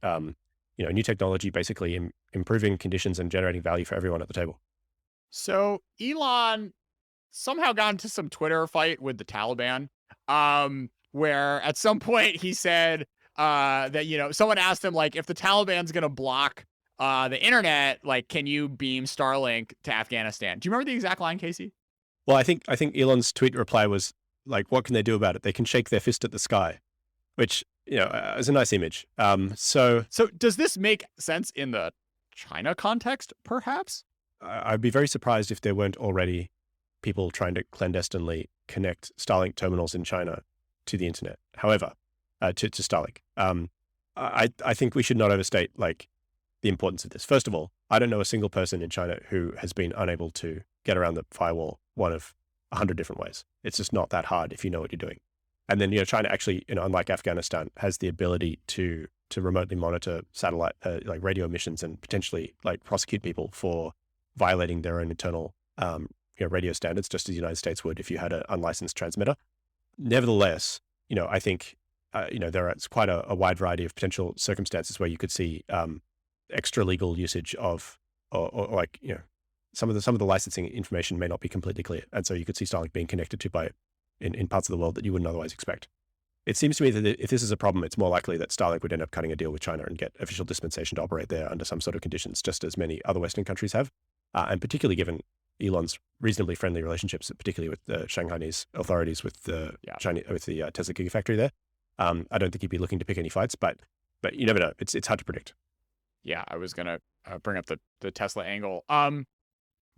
new technology basically improving conditions and generating value for everyone at the table. So Elon somehow got into some Twitter fight with the Taliban, where at some point he said that, someone asked him, like, if the Taliban's going to block the internet, like, can you beam Starlink to Afghanistan? Do you remember the exact line, Casey? Well, I think Elon's tweet reply was like, what can they do about it? They can shake their fist at the sky, which, is a nice image. So does this make sense in the China context, perhaps? I'd be very surprised if there weren't already people trying to clandestinely connect Starlink terminals in China to the internet. However, to Starlink, I think we should not overstate like the importance of this. First of all, I don't know a single person in China who has been unable to get around the firewall one of 100 different ways. It's just not that hard if you know what you're doing. And then, China actually, unlike Afghanistan, has the ability to remotely monitor satellite, like radio emissions, and potentially like prosecute people for violating their own internal, radio standards, just as the United States would if you had an unlicensed transmitter. Nevertheless, I think, there is quite a wide variety of potential circumstances where you could see extra legal usage of, or like, some of the licensing information may not be completely clear, and so you could see Starlink being connected to in parts of the world that you wouldn't otherwise expect. It seems to me that if this is a problem, it's more likely that Starlink would end up cutting a deal with China and get official dispensation to operate there under some sort of conditions, just as many other Western countries have, and particularly given Elon's reasonably friendly relationships, particularly with the Shanghainese authorities, with the Tesla Gigafactory there. I don't think he'd be looking to pick any fights, but you never know. It's hard to predict. Yeah, I was gonna bring up the Tesla angle.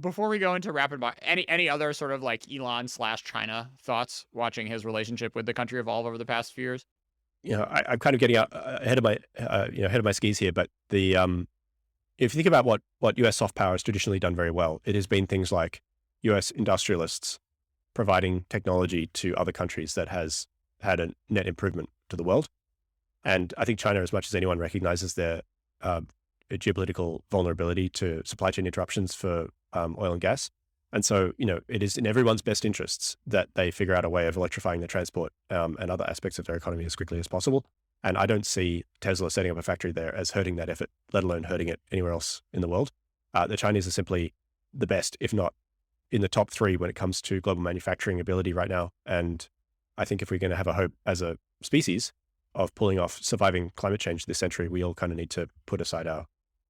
Before we go into rapid fire, any other sort of like Elon/China thoughts watching his relationship with the country evolve over the past few years? I'm kind of getting out ahead of my skis here, but if you think about what U.S. soft power has traditionally done very well, it has been things like U.S. industrialists providing technology to other countries that has had a net improvement to the world. And I think China, as much as anyone, recognizes their geopolitical vulnerability to supply chain interruptions for oil and gas. And so, it is in everyone's best interests that they figure out a way of electrifying their transport and other aspects of their economy as quickly as possible. And I don't see Tesla setting up a factory there as hurting that effort, let alone hurting it anywhere else in the world. The Chinese are simply the best, if not in the top 3 when it comes to global manufacturing ability right now. And I think if we're going to have a hope as a species of pulling off surviving climate change this century, we all kind of need to put aside our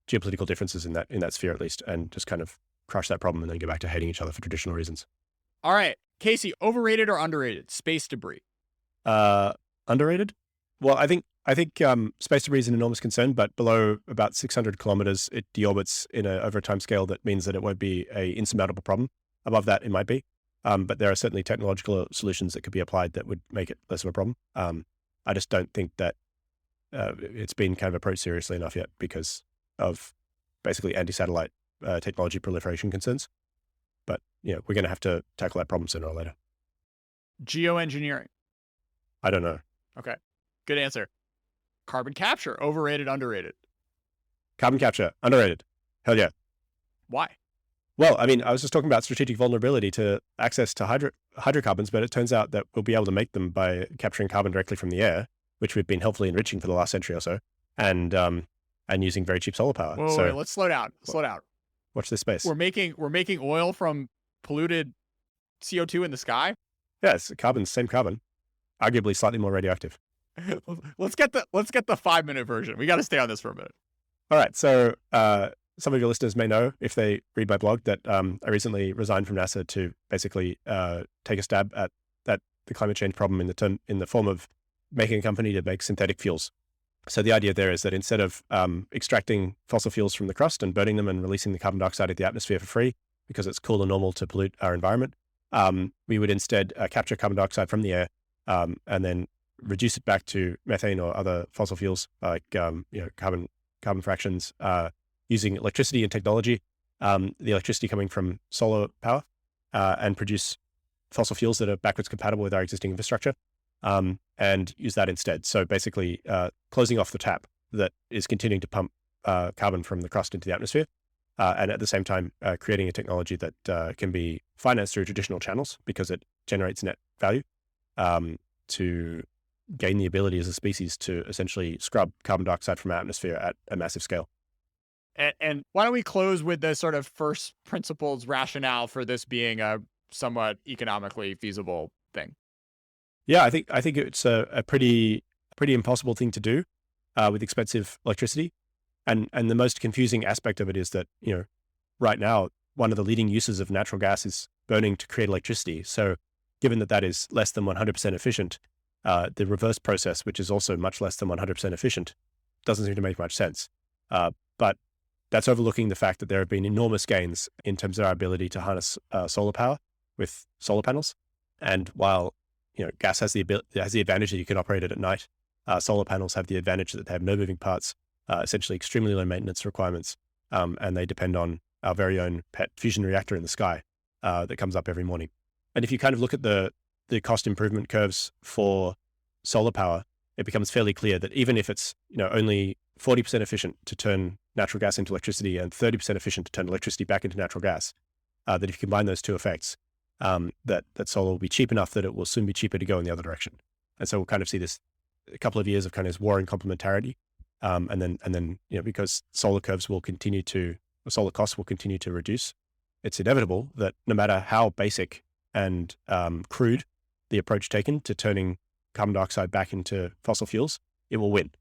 geopolitical differences in that sphere at least, and just kind of crush that problem and then go back to hating each other for traditional reasons. All right, Casey, overrated or underrated space debris? Underrated? Well, I think space debris is an enormous concern, but below about 600 kilometers, it deorbits over a time scale that means that it won't be a insurmountable problem. Above that, it might be. But there are certainly technological solutions that could be applied that would make it less of a problem. I just don't think that it's been kind of approached seriously enough yet because of basically anti-satellite technology proliferation concerns. But, we're going to have to tackle that problem sooner or later. Geoengineering? I don't know. Okay, good answer. Carbon capture, overrated, underrated? Carbon capture, underrated. Hell yeah. Why? Well, I mean, I was just talking about strategic vulnerability to access to hydrocarbons, but it turns out that we'll be able to make them by capturing carbon directly from the air, which we've been helpfully enriching for the last century or so, and using very cheap solar power. Wait, let's slow down. Watch this space. We're making oil from polluted CO2 in the sky? Yes, same carbon, arguably slightly more radioactive. Let's get the 5-minute version. We got to stay on this for a minute. All right. So some of your listeners may know, if they read my blog, that I recently resigned from NASA to basically take a stab at the climate change problem in the form of making a company to make synthetic fuels. So the idea there is that instead of extracting fossil fuels from the crust and burning them and releasing the carbon dioxide into the atmosphere for free, because it's cool and normal to pollute our environment, we would instead capture carbon dioxide from the air and then reduce it back to methane or other fossil fuels like carbon fractions using electricity and technology, the electricity coming from solar power, and produce fossil fuels that are backwards compatible with our existing infrastructure, and use that instead. So basically closing off the tap that is continuing to pump carbon from the crust into the atmosphere, and at the same time creating a technology that can be financed through traditional channels because it generates net value to gain the ability as a species to essentially scrub carbon dioxide from our atmosphere at a massive scale. And why don't we close with the sort of first principles rationale for this being a somewhat economically feasible thing? Yeah, I think it's a pretty impossible thing to do with expensive electricity. And the most confusing aspect of it is that, right now, one of the leading uses of natural gas is burning to create electricity. So given that is less than 100% efficient, the reverse process, which is also much less than 100% efficient, doesn't seem to make much sense. But that's overlooking the fact that there have been enormous gains in terms of our ability to harness solar power, with solar panels. And while gas has the advantage that you can operate it at night, solar panels have the advantage that they have no moving parts, essentially extremely low maintenance requirements, and they depend on our very own pet fusion reactor in the sky that comes up every morning. And if you kind of look at the cost improvement curves for solar power, it becomes fairly clear that even if it's only 40% efficient to turn natural gas into electricity and 30% efficient to turn electricity back into natural gas, that if you combine those two effects, that solar will be cheap enough that it will soon be cheaper to go in the other direction. And so we'll kind of see this a couple of years of kind of war in complementarity, and then because solar costs will continue to reduce, it's inevitable that no matter how basic and crude the approach taken to turning carbon dioxide back into fossil fuels, it will win.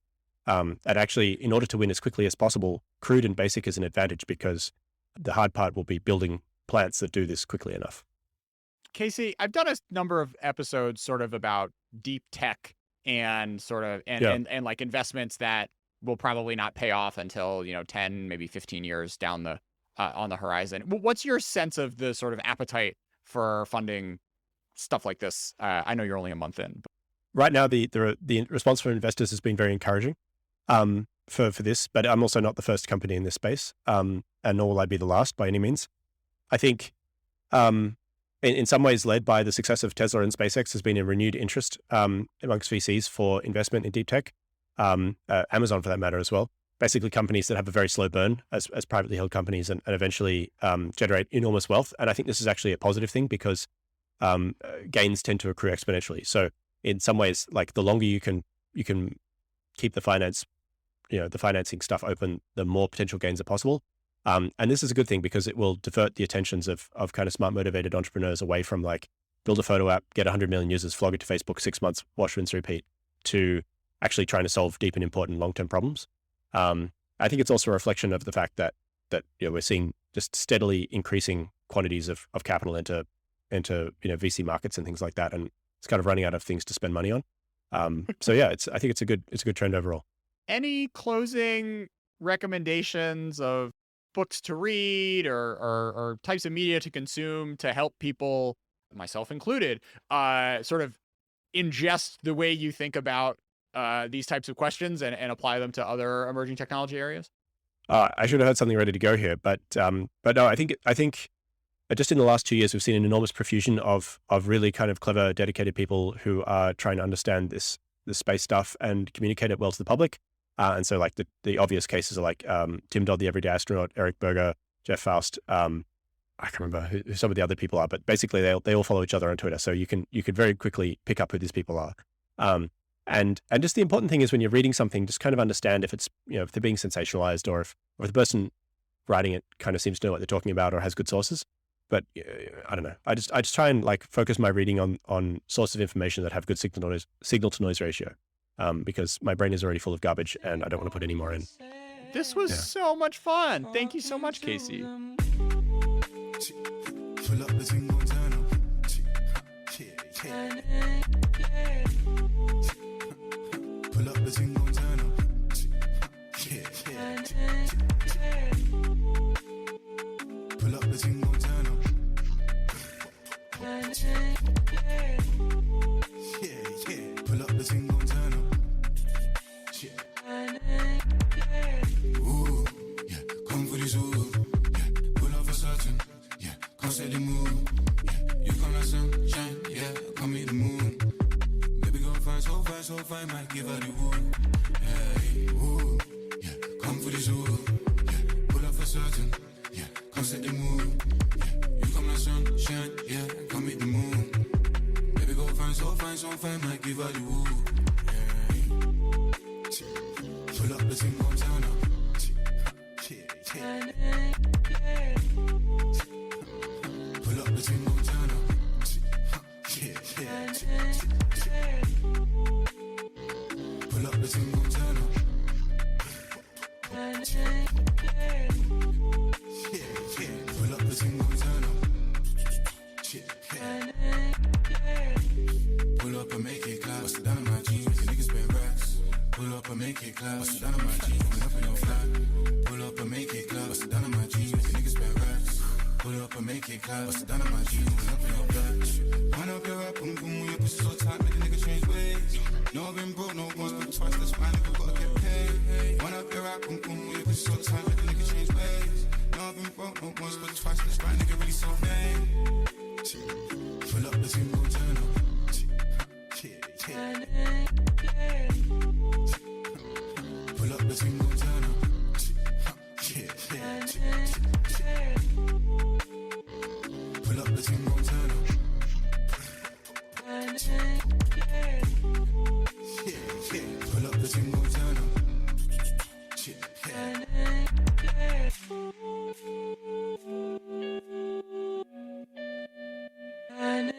And actually, in order to win as quickly as possible, crude and basic is an advantage because the hard part will be building plants that do this quickly enough. Casey, I've done a number of episodes sort of about deep tech and sort of and like investments that will probably not pay off until 10, maybe 15 years down the on the horizon. What's your sense of the sort of appetite for funding stuff like this? I know you're only a month in. But... Right now, the response from investors has been very encouraging for this, but I'm also not the first company in this space, and nor will I be the last by any means. I think in some ways led by the success of Tesla and SpaceX has been a renewed interest amongst VCs for investment in deep tech, Amazon for that matter as well. Basically companies that have a very slow burn as privately held companies and eventually generate enormous wealth. And I think this is actually a positive thing because gains tend to accrue exponentially. So in some ways, like the longer you can keep the financing stuff open, the more potential gains are possible. And this is a good thing because it will divert the attentions of kind of smart, motivated entrepreneurs away from like build a photo app, get 100 million users, flog it to Facebook, 6 months, wash, rinse, repeat, to actually trying to solve deep and important long-term problems. I think it's also a reflection of the fact that we're seeing just steadily increasing quantities of capital into VC markets and things like that, and it's kind of running out of things to spend money on. So yeah, I think it's a good trend overall. Any closing recommendations of books to read or types of media to consume to help people, myself included, sort of ingest the way you think about these types of questions and apply them to other emerging technology areas? I should have had something ready to go here, but no, I think just in the last 2 years, we've seen an enormous profusion of really kind of clever, dedicated people who are trying to understand this space stuff and communicate it well to the public. And so like the obvious cases are like Tim Dodd, the Everyday Astronaut, Eric Berger, Jeff Faust. I can't remember who some of the other people are, but basically they all follow each other on Twitter. So you could very quickly pick up who these people are. And just the important thing is when you're reading something, just kind of understand if it's, if they're being sensationalized or if the person writing it kind of seems to know what they're talking about or has good sources. But I don't know. I just try and like focus my reading on sources of information that have good signal to noise ratio, because my brain is already full of garbage and I don't want to put any more in. This was so much fun. Thank you so much, Casey. Pull up and make it clap. Bust it down on my G, run up in your blood. Wind up your rap, boom, boom, when your pussy so tight, make a nigga change ways. No, I've been broke, no once, but twice, that's fine, nigga, gotta get paid. Wind up your rap, boom, boom, when your pussy so tight, make a nigga change ways. No, I've been broke, no once, but twice, that's fine, nigga, really so vain. Pull up the team, go turn up. Pull up the team, go turn up. Pull up the team, go turn up. Pull up the team, go turn up. And